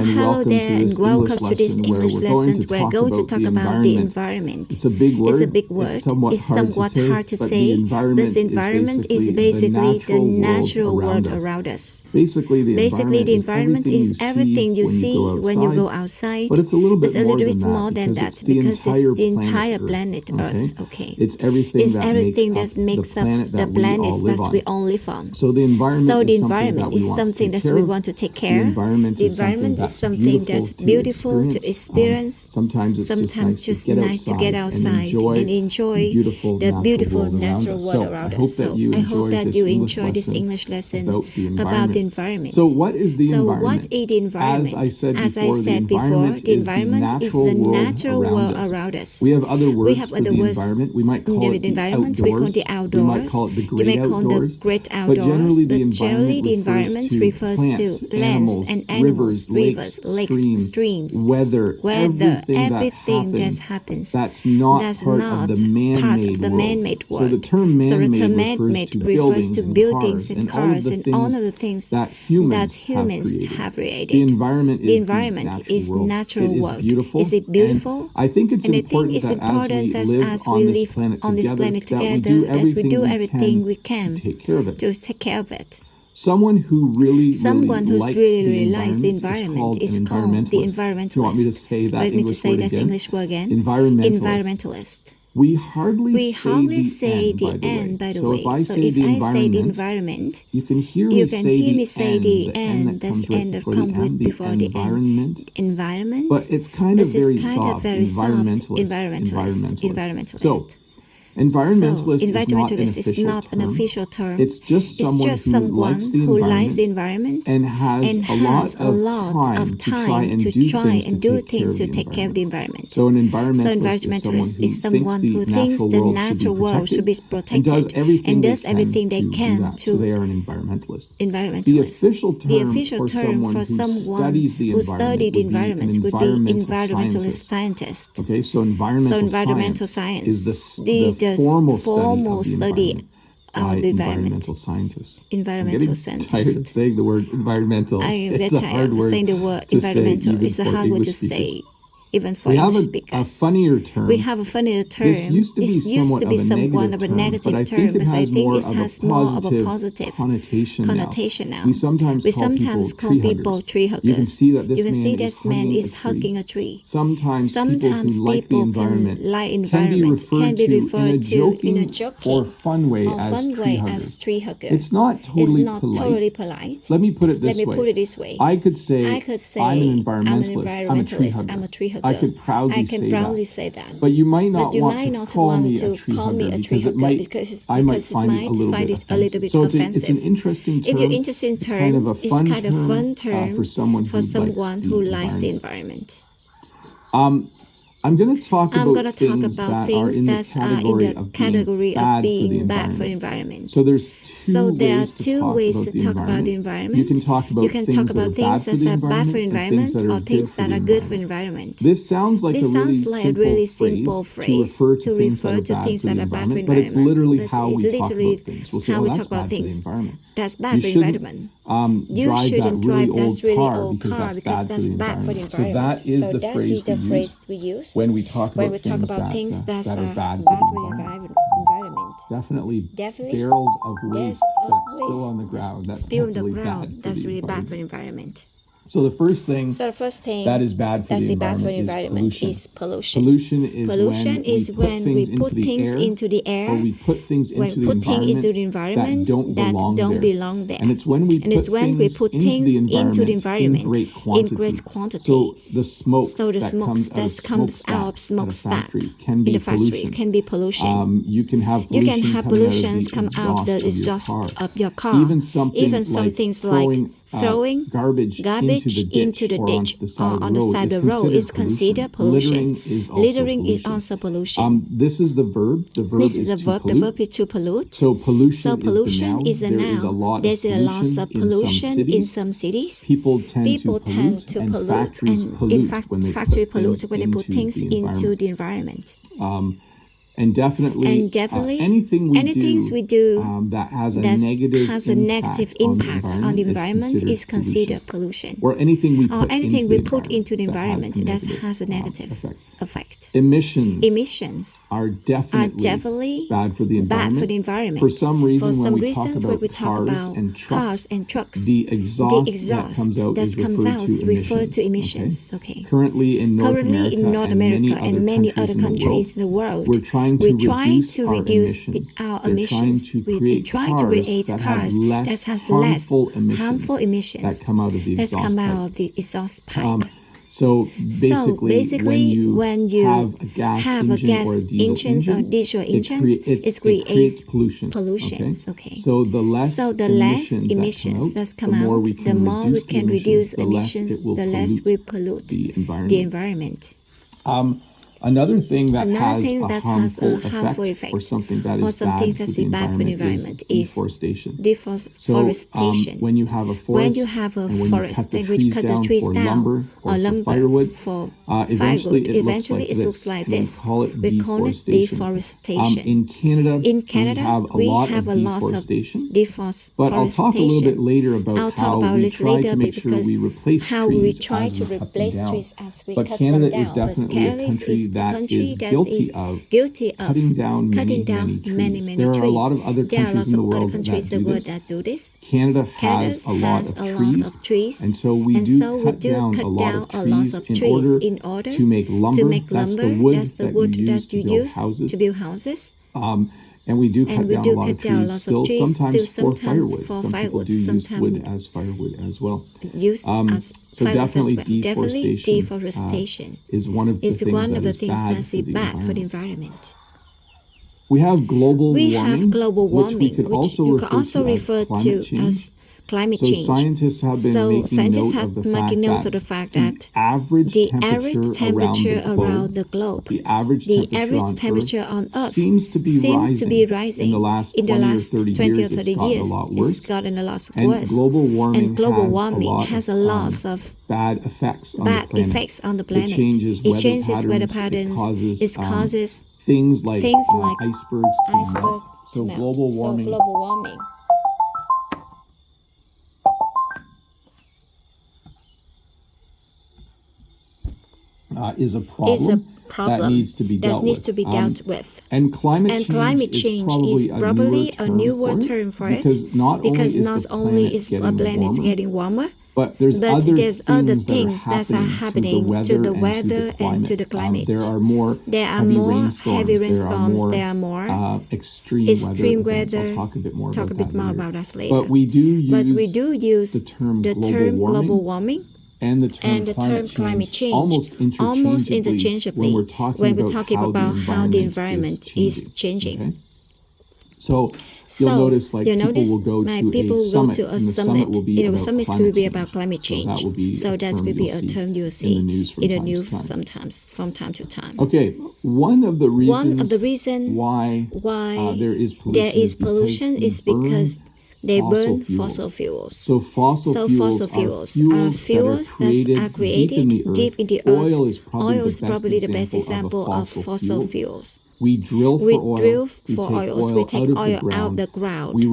Hello there and welcome to this English lesson. We're going to talk about the environment. It's a big word. It's a big word. It's somewhat hard to say, but the environment is basically the natural world around us. Basically, the environment is everything you see when you go outside. But it's a little bit more than that because it's the entire planet Earth. Okay. It's everything that makes up the planet that we all live on. So the environment is something that we want to take care of. The environment is something that's beautiful to experience. Sometimes just nice to get outside and enjoy the beautiful natural world around us. So I hope that you enjoy this English lesson about the environment. So what is the environment? As I said before, the environment is the natural world around us. We have other words for the environment. We might call it the environment. We call it the outdoors. We might call it the great outdoors. But generally, the environment refers to plants and animals, rivers, lakes, streams, weather, everything that happens. That's not part of the man-made world. So the term man-made refers to buildings and cars and all of the things that humans have created. The environment is natural world. Is it beautiful? And I think it's important that as we live on this planet together, that we do everything we can to take care of it. Someone who really likes the environment is called the environmentalist. Do you want me to say that Let me to say that English word again. Environmentalist. We hardly say the end, by the way. So if I say the environment, you can hear me say the end. That's end that comes with before the end. Environment. But it's kind of very soft. Environmentalist. So, environmentalist is not an official term. It's just someone who likes the environment and has a lot of time to try and do things to take care of the environment. So an environmentalist is someone who thinks the natural world should be protected and does everything they can to. So they are an environmentalist. The official term for someone who studies the environment would be environmentalist scientist. Okay, so environmental science is the formal study of the environment. Environmental scientist. I'm tired of saying the word environmental. I am very tired of saying the word environmental. It's a hard word to say, even for English speakers. We have a funnier term. This used to be somewhat of a negative term, but I think it has more of a positive connotation now. We sometimes call people tree huggers. You can see that this man is hugging a tree. Sometimes people can like environment can be referred to in a joking or fun way as tree hugger. It's not totally polite. Let me put it this way. I could say I'm an environmentalist. I'm a tree hugger. I can proudly say that. But you might not want to call me a tree hugger because I might find it a little bit offensive. It's an interesting term. If you're interested in term, it's kind of fun term for someone who likes the environment. I'm going to talk about things that are in the category of being bad for the environment. So there are two ways to talk about the environment. You can talk about things that are bad for the environment or things that are good for the environment. This sounds like a really simple phrase to refer to things that are bad for the environment. But it's literally how we talk about things. That's bad for the environment. You shouldn't drive that really old car because that's bad for the environment. So that is the phrase we use when we talk about things that are bad for the environment. Definitely barrels of waste that spill on the ground. That's really bad for the environment. So the first thing that is bad for the environment is pollution. Pollution is when we put things into the air, or we put things into the environment that don't belong there. And it's when we put things into the environment in great quantity. So the smoke that comes out of smokestack in the factory can be pollution. You can have pollution come out of the exhaust of your car. Even some things like throwing garbage into the ditch or on the side of the road is considered pollution. Littering is also pollution. This is the verb. The verb is to pollute. So pollution is a noun. There's a lot of pollution in some cities. People tend to pollute, and in fact, factory pollute when they put things into the environment. And definitely anything we do that has a negative impact on the environment is considered pollution. Or anything we put into the environment that has a negative effect. Emissions are definitely bad for the environment. For some reason, when we talk about cars and trucks, the exhaust that comes out refers to emissions. Okay. Currently in North America and many other countries in the world, we're trying to reduce our emissions. We're trying to create cars that has less harmful emissions that come out of the exhaust pipe. So basically, when you have a gas engine or diesel engine, it creates pollution. Okay. So the less emissions that come out, the more we can reduce emissions, the less we pollute the environment. Another thing that has a harmful effect or something that is bad for the environment is deforestation. When you have a forest and we cut the trees down or lumber for firewood, eventually it looks like this. We call it deforestation. In Canada, we have a lot of deforestation. But I'll talk a little bit later about how we try to make sure we replace trees as we cut them down. But Canada is the country that is guilty of cutting down many trees. There are a lot of other countries in the world that do this. Canada has a lot of trees, and so we do cut down a lot of trees in order to make lumber. That's the wood that you use to build houses. And we do cut down a lot of trees, still sometimes for firewood. Sometimes wood as firewood as well. So definitely deforestation is one of the things that's bad for the environment. We have global warming, which you could also refer to as climate change. So scientists have been making notes of the fact that the average temperature around the globe, the average temperature on Earth seems to be rising in the last 20 or 30 years. It's gotten a lot worse. And global warming has a lot of bad effects on the planet. It changes weather patterns. It causes things like icebergs to melt. So global warming is a problem that needs to be dealt with. And climate change is probably a newer term for it, because not only is our planet getting warmer, but there's other things that are happening to the weather and to the climate. There are more heavy rainstorms. There are more extreme weather. I'll talk a bit more about that later. But we do use the term global warming and the term climate change almost interchangeably when we're talking about how the environment is changing. Okay? So you'll notice people will go to a summit. Summits will be about climate change. So that will be a term you'll see in the news sometimes, from time to time. Okay, one of the reasons why there is pollution is because they burn fossil fuels. So fossil fuels are fuels that are created deep in the earth. Oil is probably the best example of fossil fuels. We drill for oils. We take oil out of the ground. We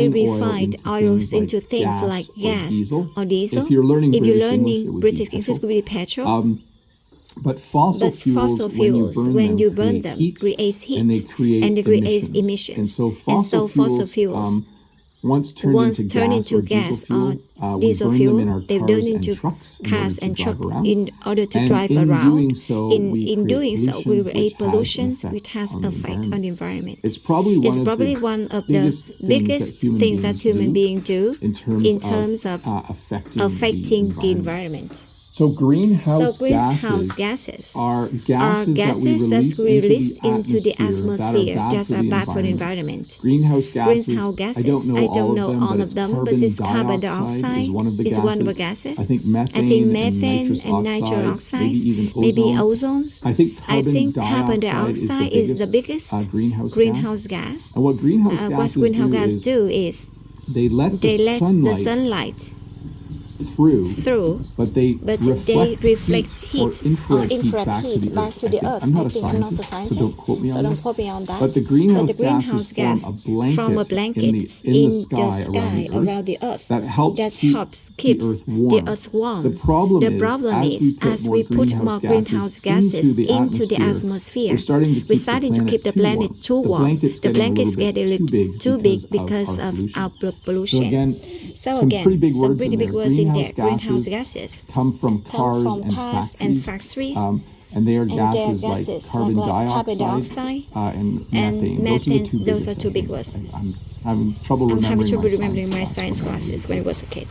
refine oils into things like gas or diesel. If you're learning British English, it could be petrol. But fossil fuels, when you burn them, creates heat and they create emissions. And so fossil fuels, once turned into gas or diesel fuel, they burn into cars and trucks in order to drive around. In doing so, we create pollution which has an effect on the environment. It's probably one of the biggest things that human beings do in terms of affecting the environment. So greenhouse gases are gases that we release into the atmosphere that are bad for the environment. Greenhouse gases, I don't know all of them, but it's carbon dioxide is one of the gases. I think methane and nitrous oxide, maybe ozone. I think carbon dioxide is the biggest greenhouse gas. And what greenhouse gases do is they let the sunlight through, but they reflect heat or infrared heat back to the earth. I think I'm not a scientist, so don't quote me on that. But the greenhouse gas form a blanket in the sky around the earth that helps keep the earth warm. The problem is, as we put more greenhouse gases into the atmosphere, we're starting to keep the planet too warm. The blankets get a little too big because of our pollution. So again, some pretty big words in there. Greenhouse gases come from cars and factories. And they are gases like carbon dioxide and methane. Those are two big words. I'm having trouble remembering my science classes when I was a kid.